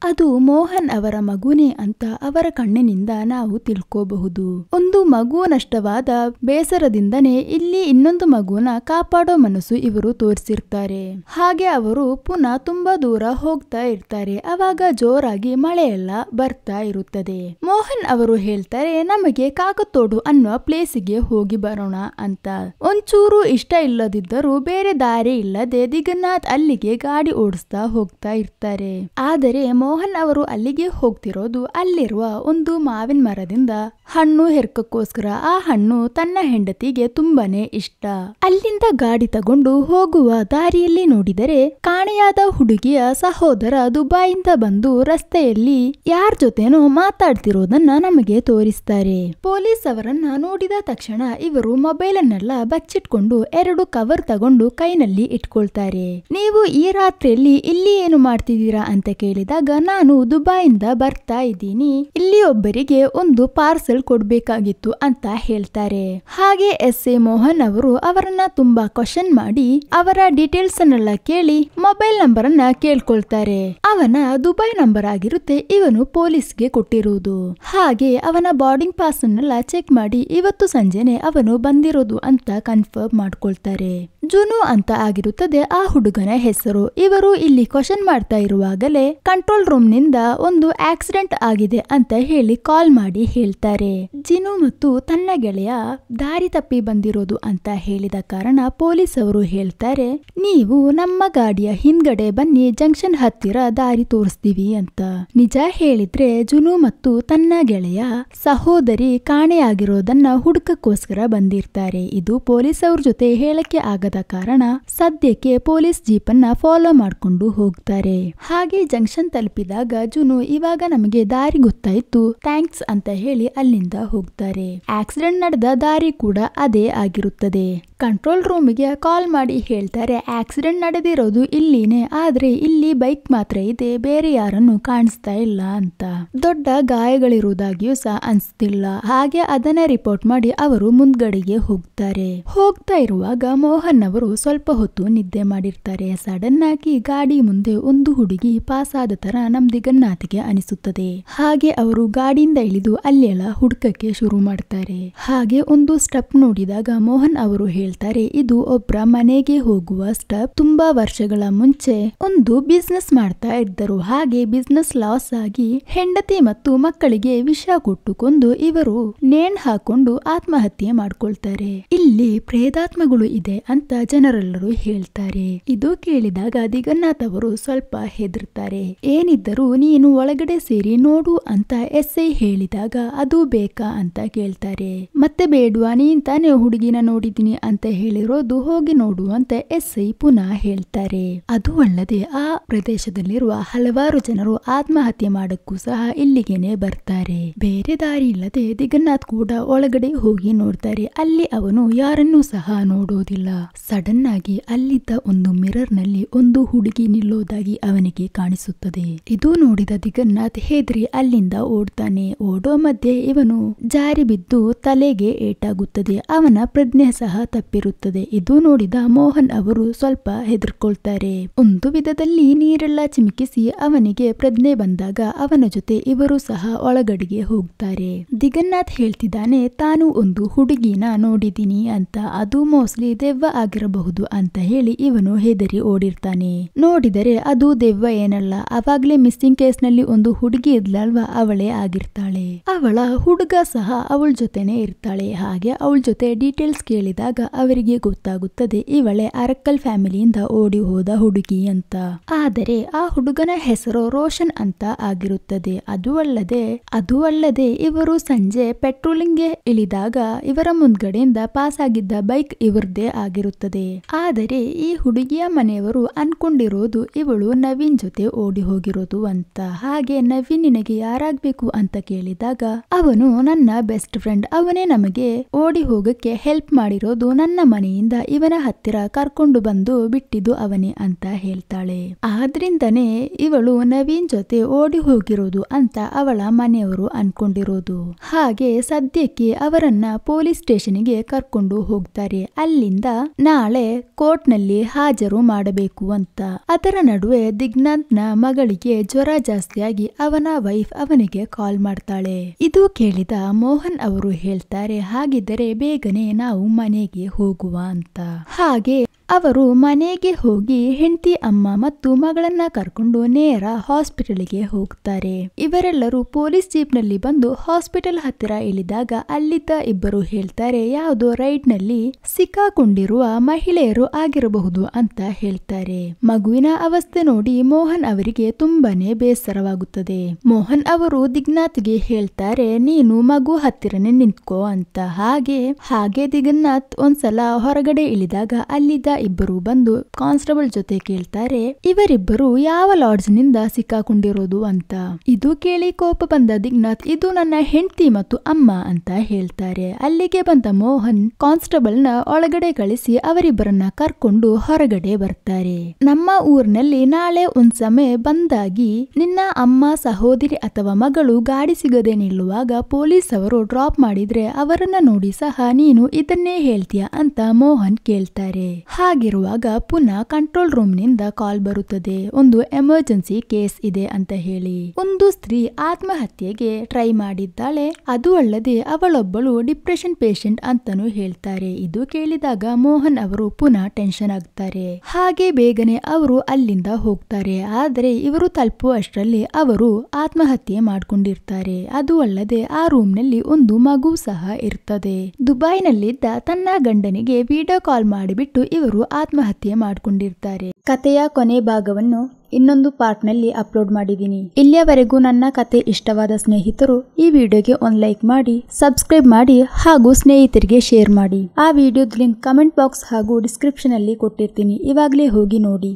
ಅದು ಮೋಹನ್ ಅವರ ಮಗುನೇ ಅಂತ ಅವರ ಕಣ್ಣಿನಿಂದ ನಾವು ತಿಳ್ಕೋಬಹುದು. ಒಂದು ಮಗು ನಷ್ಟವಾದ ಬೇಸರದಿಂದನೇ ಇಲ್ಲಿ ಇನ್ನೊಂದು ಮಗುನ ಕಾಪಾಡೋ ಮನಸ್ಸು ಇವರು ತೋರಿಸಿರ್ತಾರೆ. ಹಾಗೆ ಅವರು ಪುನಃ ತುಂಬಾ ದೂರ ಹೋಗ್ತಾ ಇರ್ತಾರೆ. ಅವಾಗ ಜೋರಾಗಿ ಮಳೆಯೆಲ್ಲ ಬರ್ತಾ ಇರುತ್ತದೆ. ಮೋಹನ್ ಅವರು ಹೇಳ್ತಾರೆ, ನಮಗೆ ಕಾಕತೋಡು ಅನ್ನೋ ಪ್ಲೇಸಿಗೆ ಹೋಗಿ ಬರೋಣ ಅಂತ. ಒಂಚೂರು ಇಷ್ಟ ಇಲ್ಲದಿದ್ದರೂ ಬೇರೆ ದಾರಿ ಇಲ್ಲದೆ ದಿಗನ್ನಾಥ್ ಅಲ್ಲಿಗೆ ಗಾಡಿ ಓಡಿಸ್ತಾ ಹೋಗ್ತಾ ಇರ್ತಾರೆ. ಆದರೆ ಮೋಹನ್ ಅವರು ಅಲ್ಲಿಗೆ ಹೋಗ್ತಿರೋದು ಅಲ್ಲಿರುವ ಒಂದು ಮಾವಿನ ಮರದಿಂದ ಹಣ್ಣು ಹೆರ್ಕಕ್ಕೋಸ್ಕರ. ಆ ಹಣ್ಣು ತನ್ನ ಹೆಂಡತಿಗೆ ತುಂಬಾನೇ ಇಷ್ಟ. ಅಲ್ಲಿಂದ ಗಾಡಿ ತಗೊಂಡು ಹೋಗುವ ದಾರಿಯಲ್ಲಿ ನೋಡಿದರೆ ಕಾಣೆಯಾದ ಹುಡುಗಿಯ ಸಹೋದರ ದುಬೈಯಿಂದ ಬಂದು ರಸ್ತೆಯಲ್ಲಿ ಯಾರ ಜೊತೆನೋ ಮಾತಾಡ ಮಾತಾಡ್ತಿರೋದನ್ನ ನಮಗೆ ತೋರಿಸ್ತಾರೆ. ಪೊಲೀಸ್ ಅವರನ್ನ ನೋಡಿದ ತಕ್ಷಣ ಇವರು ಮೊಬೈಲ್ ಅನ್ನೆಲ್ಲ ಬಚ್ಚಿಟ್ಕೊಂಡು 2 ಕವರ್ ತಗೊಂಡು ಕೈನಲ್ಲಿ ಇಟ್ಕೊಳ್ತಾರೆ. ನೀವು ಈ ರಾತ್ರಿಯಲ್ಲಿ ಇಲ್ಲಿ ಏನು ಮಾಡ್ತಿದ್ದೀರಾ ಅಂತ ಕೇಳಿದಾಗ, ನಾನು ದುಬೈಯಿಂದ ಬರ್ತಾ ಇದ್ದೀನಿ, ಇಲ್ಲಿ ಒಬ್ಬರಿಗೆ ಒಂದು ಪಾರ್ಸೆಲ್ ಕೊಡ್ಬೇಕಾಗಿತ್ತು ಅಂತ ಹೇಳ್ತಾರೆ. ಹಾಗೆ ಎಸ್.ಎ. ಮೋಹನ್ ಅವರು ಅವರನ್ನ ತುಂಬಾ ಕ್ವಶನ್ ಮಾಡಿ ಅವರ ಡೀಟೇಲ್ಸ್ ಅನ್ನೆಲ್ಲ ಕೇಳಿ ಮೊಬೈಲ್ ನಂಬರ್ ಅನ್ನ ಕೇಳ್ಕೊಳ್ತಾರೆ. ಅವನ ದುಬೈ ನಂಬರ್ ಆಗಿರುತ್ತೆ ಇವನು ಪೊಲೀಸ್ಗೆ ಕೊಟ್ಟಿರುವುದು. ಹಾಗೆ ಅವನ ಬಾರ್ಡಿಂಗ್ ಪಾಸ್ ಅನ್ನೆಲ್ಲ ಚೆಕ್ ಮಾಡಿ ಇವತ್ತು ಸಂಜೆನೆ ಅವನು ಬಂದಿರೋದು ಅಂತ ಕನ್ಫರ್ಮ್ ಮಾಡ್ಕೊಳ್ತಾರೆ. ಜುನು ಅಂತ ಆಗಿರುತ್ತದೆ ಆ ಹುಡುಗನ ಹೆಸರು. ಇವರು ಇಲ್ಲಿ ಕ್ವಶನ್ ಮಾಡ್ತಾ ಇರುವಾಗಲೇ ಕಂಟ್ರೋಲ್ ರೂಮ್ ನಿಂದ ಒಂದು ಆಕ್ಸಿಡೆಂಟ್ ಆಗಿದೆ ಅಂತ ಹೇಳಿ ಕಾಲ್ ಮಾಡಿ ಹೇಳ್ತಾರೆ. ಜಿನು ಮತ್ತು ತನ್ನ ಗೆಳೆಯ ದಾರಿ ತಪ್ಪಿ ಬಂದಿರೋದು ಅಂತ ಹೇಳಿದ ಕಾರಣ ಪೊಲೀಸ್ ಅವರು ಹೇಳ್ತಾರೆ, ನೀವು ನಮ್ಮ ಗಾಡಿಯ ಹಿಂದ್ಗಡೆ ಬನ್ನಿ, ಜಂಕ್ಷನ್ ಹತ್ತಿರ ದಾರಿ ತೋರಿಸ್ತೀವಿ ಅಂತ. ನಿಜ ಹೇಳಿದ್ರೆ ಜುನು ಮತ್ತು ತನ್ನ ಗೆಳೆಯ ಸಹೋದರಿ ಕಾಣೆಯಾಗಿರೋದನ್ನ ಹುಡುಕಕ್ಕೋಸ್ಕರ ಬಂದಿರ್ತಾರೆ. ಇದು ಪೊಲೀಸ್ ಅವ್ರ ಜೊತೆ ಹೇಳಕ್ಕೆ ಆಗದ ಕಾರಣ ಸದ್ಯಕ್ಕೆ ಪೊಲೀಸ್ ಜೀಪ್ ಅನ್ನ ಫಾಲೋ ಮಾಡ್ಕೊಂಡು ಹೋಗ್ತಾರೆ. ಹಾಗೆ ಜಂಕ್ಷನ್ ತಲುಪಿದಾಗ ಜುನು, ಇವಾಗ ನಮಗೆ ದಾರಿ ಗೊತ್ತಾಯ್ತು, ಥ್ಯಾಂಕ್ಸ್ ಅಂತ ಹೇಳಿ ಅಲ್ಲಿಂದ ಹೋಗ್ತಾರೆ. ಆಕ್ಸಿಡೆಂಟ್ ನಡೆದ ದಾರಿ ಕೂಡ ಅದೇ ಆಗಿರುತ್ತದೆ. ಕಂಟ್ರೋಲ್ ರೂಮಿಗೆ ಕಾಲ್ ಮಾಡಿ ಹೇಳ್ತಾರೆ, ಆಕ್ಸಿಡೆಂಟ್ ನಡೆದಿರೋದು ಇಲ್ಲಿನೇ, ಆದ್ರೆ ಇಲ್ಲಿ ಬೈಕ್ ಮಾತ್ರ ಇದೆ, ಬೇರೆ ಯಾರನ್ನು ಕಾಣಿಸ್ತಾ ಇಲ್ಲ ಅಂತ. ದೊಡ್ಡ ಗಾಯಗಳಿರುವುದಾಗಿಯೂ ಸಹ ಅನ್ಸ್ತಿಲ್ಲ. ಹಾಗೆ ಅದನ್ನ ರಿಪೋರ್ಟ್ ಮಾಡಿ ಅವರು ಮುಂದ್ಗಡೆಗೆ ಹೋಗ್ತಾರೆ. ಹೋಗ್ತಾ ಇರುವಾಗ ಮೋಹನ್ ಅವರು ಸ್ವಲ್ಪ ಹೊತ್ತು ನಿದ್ದೆ ಮಾಡಿರ್ತಾರೆ. ಸಡನ್ ಆಗಿ ಗಾಡಿ ಮುಂದೆ ಒಂದು ಹುಡುಗಿ ಪಾಸ್ ಆದ ತರ ನಮ್ ದಿಗನ್ನಾಥ್ಗೆ ಅನಿಸುತ್ತದೆ. ಹಾಗೆ ಅವರು ಗಾಡಿಯಿಂದ ಇಳಿದು ಅಲ್ಲೆಲ್ಲ ಹುಡುಕಕ್ಕೆ ಶುರು ಮಾಡ್ತಾರೆ. ಹಾಗೆ ಒಂದು ಸ್ಟೆಪ್ ನೋಡಿದಾಗ ಮೋಹನ್ ಅವರು ಹೇಳ್ತಾರೆ, ಇದು ಒಬ್ರ ಮನೆಗೆ ಹೋಗುವ ಸ್ಟೆಪ್. ತುಂಬಾ ವರ್ಷಗಳ ಮುಂಚೆ ಒಂದು ಬಿಸ್ನೆಸ್ ಮಾಡ್ತಾ ಇದ್ದರು. ಹಾಗೆ ಬಿಸ್ನೆಸ್ ಲಾಸ್ ಆಗಿ ಹೆಂಡತಿ ಮತ್ತು ಮಕ್ಕಳಿಗೆ ವಿಷ ಕೊಟ್ಟು ಕೊಂದು ಇವರು ನೇಣು ಹಾಕೊಂಡು ಆತ್ಮಹತ್ಯೆ ಮಾಡ್ಕೊಳ್ತಾರೆ. ಇಲ್ಲಿ ಪ್ರೇತಾತ್ಮಗಳು ಇದೆ ಅಂತ ಜನರೆಲ್ಲರೂ ಹೇಳ್ತಾರೆ. ಇದು ಕೇಳಿದಾಗ ದಿಗನ್ನಾಥ್ ಅವರು ಸ್ವಲ್ಪ ಹೆದರ್ತಾರೆ. ಏನಿದ್ದರೂ ನೀನು ಒಳಗಡೆ ಸೇರಿ ನೋಡು ಅಂತ ಎಸ್.ಐ ಹೇಳಿದಾಗ ಅದು ಬೇಕಾ ಅಂತ ಕೇಳ್ತಾರೆ. ಮತ್ತೆ ಬೇಡ್ವಾ, ನೀನ್ ತಾನೇ ಹುಡುಗಿನ ನೋಡಿದೀನಿ ಅಂತ ಹೇಳಿರೋದು, ಹೋಗಿ ನೋಡು ಅಂತ ಎಸ್.ಐ ಪುನಃ ಹೇಳ್ತಾರೆ. ಅದು ಅಲ್ಲದೆ ಆ ಪ್ರದೇಶದಲ್ಲಿರುವ ಹಲವಾರು ಜನರು ಆತ್ಮಹತ್ಯೆ ಮಾಡಕ್ಕೂ ಸಹ ಇಲ್ಲಿಗೆನೆ ಬರ್ತಾರೆ. ಬೇರೆ ದಾರಿ ಇಲ್ಲದೆ ದಿಗನ್ನಾಥ್ ಕೂಡ ಒಳಗಡೆ ಹೋಗಿ ನೋಡ್ತಾರೆ. ಅಲ್ಲಿ ಅವನು ಯಾರನ್ನೂ ಸಹ ನೋಡೋದಿಲ್ಲ. ಸಡನ್ ಆಗಿ ಅಲ್ಲಿದ್ದ ಒಂದು ಮಿರರ್ ನಲ್ಲಿ ಒಂದು ಹುಡುಗಿ ನಿಲ್ಲೋದಾಗಿ ಅವನಿಗೆ ಕಾಣಿಸುತ್ತದೆ. ಇದು ನೋಡಿದ ದಿಗನ್ನಾಥ್ ಹೆದರಿ ಅಲ್ಲಿಂದ ಓಡ್ತಾನೆ. ಓಡೋ ಮಧ್ಯೆ ಇವನು ಜಾರಿ ಬಿದ್ದು ತಲೆಗೆ ಏಟಾಗುತ್ತದೆ. ಅವನ ಪ್ರಜ್ಞೆ ಸಹ ತಪ್ಪಿರುತ್ತದೆ. ಇದು ನೋಡಿದ ಮೋಹನ್ ಅವರು ಸ್ವಲ್ಪ ಹೆದರ್ಕೊಳ್ತಾರೆ. ಒಂದು ವಿಧದಲ್ಲಿ ನೀರೆಲ್ಲ ಚಿಮುಕಿಸಿ ಅವನಿಗೆ ಪ್ರಜ್ಞೆ ಬಂದಾಗ ಅವನ ಜೊತೆ ಇವರು ಸಹ ಒಳಗಡೆಗೆ ಹೋಗ್ತಾರೆ. ದಿಗನ್ನಾಥ್ ಹೇಳ್ತಿದ್ದಾನೆ, ತಾನು ಒಂದು ಹುಡುಗಿನ ನೋಡಿದೀನಿ ಅಂತ, ಅದು ಮೋಸ್ಟ್ಲಿ ದೆವ್ವ ಆಗಿರಬಹುದು ಅಂತ ಹೇಳಿ ಇವನು ಹೆದರಿ ಓಡಿರ್ತಾನೆ. ನೋಡಿದರೆ ಅದು ದೆವ್ವ ಏನಲ್ಲ, ಅವಾಗ್ಲೇ ಮಿಸ್ಸಿಂಗ್ ಕೇಸ್ ನಲ್ಲಿ ಒಂದು ಹುಡುಗಿ ಇದ್ಲಲ್ವಾ, ಅವಳೇ ಆಗಿರ್ತಾಳೆ. ಅವಳ ಹುಡುಗ ಸಹ ಅವಳ ಜೊತೆನೆ ಇರ್ತಾಳೆ. ಹಾಗೆ ಅವಳ ಜೊತೆ ಡೀಟೇಲ್ಸ್ ಕೇಳಿದಾಗ ಅವರಿಗೆ ಗೊತ್ತಾಗುತ್ತದೆ ಇವಳೆ ಅರಕ್ಕಲ್ ಫ್ಯಾಮಿಲಿಯಿಂದ ಓಡಿ ಹೋದ ಹುಡುಗಿ ಅಂತ. ಆದರೆ ಆ ಹುಡುಗನ ಹೆಸರು ರೋಷನ್ ಅಂತ ಆಗಿರುತ್ತದೆ. ಅದು ಅಲ್ಲದೆ ಇವರು ಸಂಜೆ ಪೆಟ್ರೋಲಿಂಗ್ ಗೆ ಇಳಿದಾಗ ಇವರ ಮುಂದ್ಗಡೆಯಿಂದ ಪಾಸ್ ಆಗಿದ್ದ ಬೈಕ್ ಇವ್ರದೇ ಆಗಿರುತ್ತದೆ. ಆದರೆ ಈ ಹುಡುಗಿಯ ಮನೆಯವರು ಅನ್ಕೊಂಡಿರೋದು ಇವಳು ನವೀನ್ ಜೊತೆ ಓಡಿ ಹೋಗಿರೋದು ಅಂತ. ಹಾಗೆ ನವೀನ್ ನಿನಗೆ ಯಾರಾಗ್ಬೇಕು ಅಂತ ಕೇಳಿದಾಗ ಅವನು ನನ್ನ ಬೆಸ್ಟ್ ಫ್ರೆಂಡ್, ಅವನೇ ನಮಗೆ ಓಡಿ ಹೋಗಕ್ಕೆ ಹೆಲ್ಪ್ ಮಾಡಿರೋದು, ನನ್ನ ಮನೆಯಿಂದ ಇವನ ಹತ್ತಿರ ಕರ್ಕೊಂಡು ಬಂದು ಬಿಟ್ಟಿದ್ದು ಅವನೇ ಅಂತ ಹೇಳ್ತಾಳೆ. ಆದ್ರಿಂದನೇ ಇವಳು ನವೀನ್ ಜೊತೆ ಓಡಿ ಹೋಗಿರೋದು ಅಂತ ಅವಳ ಮನೆಯವರು ಅನ್ಕೊಂಡಿರೋದು. ಹಾಗೆ ಸದ್ಯಕ್ಕೆ ಅವರನ್ನ ಪೊಲೀಸ್ ಸ್ಟೇಷನ್ಗೆ ಕರ್ಕೊಂಡು ಹೋಗ್ತಾರೆ. ಅಲ್ಲಿಂದ ನಾಳೆ ಕೋರ್ಟ್ ನಲ್ಲಿ ಹಾಜರು ಮಾಡಬೇಕು ಅಂತ. ಅದರ ನಡುವೆ ದಿಗನ್ನಾಥ್ನ ಮಗಳಿಗೆ ಜ್ವರ ಜಾಸ್ತಿಯಾಗಿ ಅವನ ವೈಫ್ ಅವನಿಗೆ ಕಾಲ್ ಮಾಡ್ತಾಳೆ. ಇದು ಕೇಳಿದ ಮೋಹನ್ ಅವರು ಹೇಳ್ತಾರೆ, ಹಾಗಿದ್ದರೆ ಬೇಗನೆ ನಾವು ಮನೆಗೆ ಹೋಗುವ ಅಂತ. ಹಾಗೆ ಅವರು ಮನೆಗೆ ಹೋಗಿ ಹೆಂಡತಿ, ಅಮ್ಮ ಮತ್ತು ಮಗಳನ್ನ ಕರ್ಕೊಂಡು ನೇರ ಹಾಸ್ಪಿಟಲ್ಗೆ ಹೋಗ್ತಾರೆ. ಇವರೆಲ್ಲರೂ ಪೊಲೀಸ್ ಜೀಪ್ ನಲ್ಲಿ ಬಂದು ಹಾಸ್ಪಿಟಲ್ ಹತ್ತಿರ ಇಳಿದಾಗ ಅಲ್ಲಿದ್ದ ಇಬ್ಬರು ಹೇಳ್ತಾರೆ, ಯಾವುದೋ ರೈಡ್ ನಲ್ಲಿ ಸಿಕ್ಕಾಕೊಂಡಿರುವ ಮಹಿಳೆಯರು ಆಗಿರಬಹುದು ಅಂತ ಹೇಳ್ತಾರೆ. ಮಗುವಿನ ಅವಸ್ಥೆ ನೋಡಿ ಮೋಹನ್ ಅವರಿಗೆ ತುಂಬಾನೇ ಬೇಸರವಾಗುತ್ತದೆ. ಮೋಹನ್ ಅವರು ದಿಗನ್ನಾಥ್ಗೆ ಹೇಳ್ತಾರೆ, ನೀನು ಮಗು ಹತ್ತಿರನೇ ನಿಂತ್ಕೋ ಅಂತ. ಹಾಗೆ ದಿಗನ್ನಾಥ್ ಒಂದ್ಸಲ ಹೊರಗಡೆ ಇಳಿದಾಗ ಅಲ್ಲಿದ್ದ ಇಬ್ಬರು ಬಂದು ಕಾನ್ಸ್ಟೇಬಲ್ ಜೊತೆ ಕೇಳ್ತಾರೆ ಇವರಿಬ್ಬರು ಯಾವ ಲಾಡ್ಜ್ ನಿಂದ ಸಿಕ್ಕಾಕೊಂಡಿರೋದು ಅಂತ. ಇದು ಕೇಳಿ ಕೋಪ ಬಂದ ದಿಗ್ನಾಥ್ ಇದು ನನ್ನ ಹೆಂಡತಿ ಮತ್ತು ಅಮ್ಮ ಅಂತ ಹೇಳ್ತಾರೆ. ಅಲ್ಲಿಗೆ ಬಂದ ಮೋಹನ್ ಕಾನ್ಸ್ಟೇಬಲ್ ನ ಒಳಗಡೆ ಕಳಿಸಿ ಅವರಿಬ್ಬರನ್ನ ಕರ್ಕೊಂಡು ಹೊರಗಡೆ ಬರ್ತಾರೆ. ನಮ್ಮ ಊರಿನಲ್ಲಿ ನಾಳೆ ಒಂದ್ ಸಮಯ ಬಂದಾಗಿ ನಿನ್ನ ಅಮ್ಮ ಸಹೋದರಿ ಅಥವಾ ಮಗಳು ಗಾಡಿ ಸಿಗದೆ ನಿಲ್ಲುವಾಗ ಪೊಲೀಸ್ ಅವರು ಡ್ರಾಪ್ ಮಾಡಿದ್ರೆ ಅವರನ್ನ ನೋಡಿ ಸಹ ನೀನು ಇದನ್ನೇ ಹೇಳ್ತೀಯ ಅಂತ ಮೋಹನ್ ಕೇಳ್ತಾರೆ. ಹಾಗಿರುವಾಗ ಪುನಃ ಕಂಟ್ರೋಲ್ ರೂಮ್ ನಿಂದ ಕಾಲ್ ಬರುತ್ತದೆ, ಒಂದು ಎಮರ್ಜೆನ್ಸಿ ಕೇಸ್ ಇದೆ ಅಂತ ಹೇಳಿ. ಒಂದು ಸ್ತ್ರೀ ಆತ್ಮಹತ್ಯೆಗೆ ಟ್ರೈ ಮಾಡಿದ್ದಾಳೆ, ಅದು ಅಲ್ಲದೆ ಅವಳೊಬ್ಬಳು ಡಿಪ್ರೆಷನ್ ಪೇಷಂಟ್ ಅಂತಾನೂ ಹೇಳ್ತಾರೆ. ಇದು ಕೇಳಿದಾಗ ಮೋಹನ್ ಅವರು ಪುನಃ ಟೆನ್ಷನ್ ಆಗ್ತಾರೆ. ಹಾಗೆ ಬೇಗನೆ ಅವರು ಅಲ್ಲಿಂದ ಹೋಗ್ತಾರೆ. ಆದರೆ ಇವರು ತಲುಪುವಷ್ಟರಲ್ಲಿ ಅವರು ಆತ್ಮಹತ್ಯೆ ಮಾಡ್ಕೊಂಡಿರ್ತಾರೆ. ಅದು ಅಲ್ಲದೆ ಆ ರೂಮ್ ನಲ್ಲಿ ಒಂದು ಮಗು ಸಹ ಇರ್ತದೆ. ದುಬೈನಲ್ಲಿದ್ದ ತನ್ನ ಗಂಡನಿಗೆ ವಿಡಿಯೋ ಕಾಲ್ ಮಾಡಿಬಿಟ್ಟು ಇವರು ಆತ್ಮಹತ್ಯೆ ಮಾಡ್ಕೊಂಡಿರ್ತಾರೆ. ಕಥೆಯ ಕೊನೆ ಭಾಗವನ್ನು ಇನ್ನೊಂದು ಪಾರ್ಟ್ ನಲ್ಲಿ ಅಪ್ಲೋಡ್ ಮಾಡಿದ್ದೀನಿ. ಇಲ್ಲಿಯವರೆಗೂ ನನ್ನ ಕತೆ ಇಷ್ಟವಾದ ಸ್ನೇಹಿತರು ಈ ವಿಡಿಯೋಗೆ ಒಂದು ಲೈಕ್ ಮಾಡಿ, ಸಬ್ಸ್ಕ್ರೈಬ್ ಮಾಡಿ ಹಾಗೂ ಸ್ನೇಹಿತರಿಗೆ ಶೇರ್ ಮಾಡಿ. ಆ ವಿಡಿಯೋದ ಲಿಂಕ್ ಕಮೆಂಟ್ ಬಾಕ್ಸ್ ಹಾಗೂ ಡಿಸ್ಕ್ರಿಪ್ಷನ್ ಅಲ್ಲಿ ಕೊಟ್ಟಿರ್ತೀನಿ, ಇವಾಗಲೇ ಹೋಗಿ ನೋಡಿ.